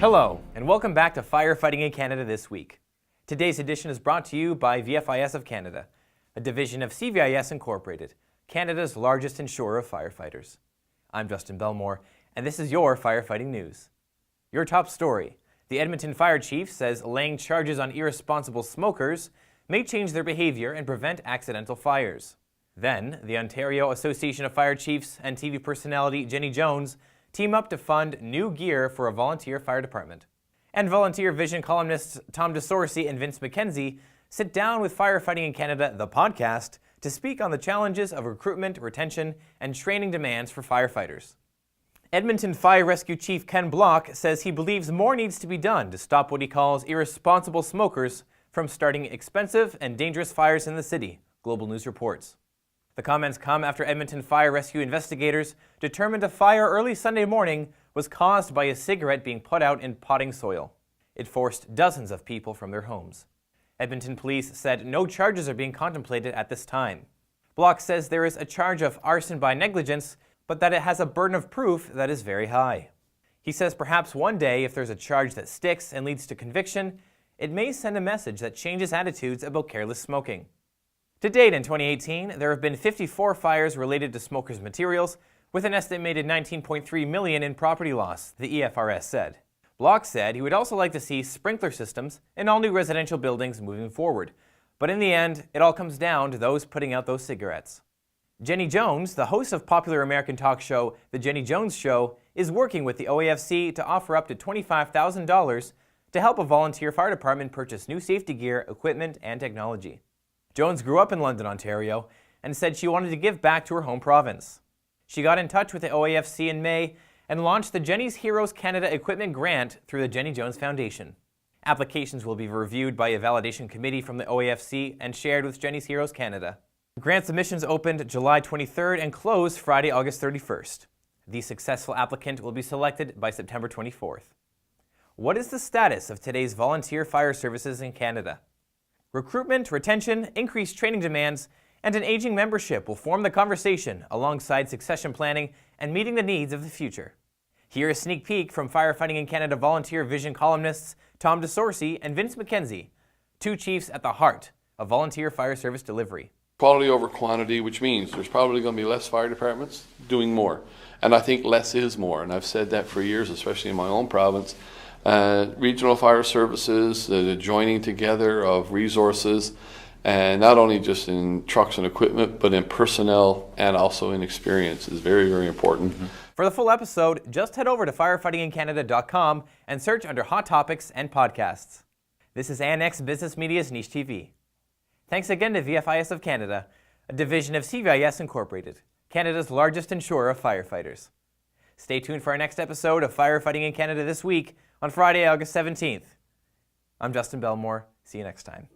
Hello, and welcome back to Firefighting in Canada this week. Today's edition is brought to you by VFIS of Canada, a division of CVIS Incorporated, Canada's largest insurer of firefighters. I'm Justin Bellmore, and this is your firefighting news. Your top story: the Edmonton Fire Chief says laying charges on irresponsible smokers may change their behaviour and prevent accidental fires. Then, the Ontario Association of Fire Chiefs and TV personality Jenny Jones team up to fund new gear for a volunteer fire department. And Volunteer Vision columnists Tom DeSorcy and Vince MacKenzie sit down with Firefighting in Canada, the podcast, to speak on the challenges of recruitment, retention, and training demands for firefighters. Edmonton Fire Rescue Chief Ken Block says he believes more needs to be done to stop what he calls irresponsible smokers from starting expensive and dangerous fires in the city, Global News reports. The comments come after Edmonton Fire Rescue investigators determined a fire early Sunday morning was caused by a cigarette being put out in potting soil. It forced dozens of people from their homes. Edmonton police said no charges are being contemplated at this time. Block says there is a charge of arson by negligence, but that it has a burden of proof that is very high. He says perhaps one day, if there's a charge that sticks and leads to conviction, it may send a message that changes attitudes about careless smoking. To date in 2018, there have been 54 fires related to smokers' materials, with an estimated $19.3 million in property loss, the EFRS said. Block said he would also like to see sprinkler systems in all new residential buildings moving forward, but in the end, it all comes down to those putting out those cigarettes. Jenny Jones, the host of popular American talk show The Jenny Jones Show, is working with the OAFC to offer up to $25,000 to help a volunteer fire department purchase new safety gear, equipment, and technology. Jones grew up in London, Ontario, and said she wanted to give back to her home province. She got in touch with the OAFC in May and launched the Jenny's Heroes Canada Equipment Grant through the Jenny Jones Foundation. Applications will be reviewed by a validation committee from the OAFC and shared with Jenny's Heroes Canada. Grant submissions opened July 23rd and closed Friday, August 31st. The successful applicant will be selected by September 24th. What is the status of today's volunteer fire services in Canada? Recruitment, retention, increased training demands, and an aging membership will form the conversation alongside succession planning and meeting the needs of the future. Here is a sneak peek from Firefighting in Canada Volunteer Vision columnists Tom DeSorcy and Vince MacKenzie, two chiefs at the heart of volunteer fire service delivery. Quality over quantity, which means there's probably going to be less fire departments doing more. And I think less is more, and I've said that for years, especially in my own province. Regional fire services, the joining together of resources, and not only just in trucks and equipment, but in personnel and also in experience is very, very important. For the full episode, just head over to firefightingincanada.com and search under Hot Topics and Podcasts. This is Annex Business Media's Niche TV. Thanks again to VFIS of Canada, a division of CVIS Incorporated, Canada's largest insurer of firefighters. Stay tuned for our next episode of Firefighting in Canada this week on Friday, August 17th. I'm Justin Bellmore. See you next time.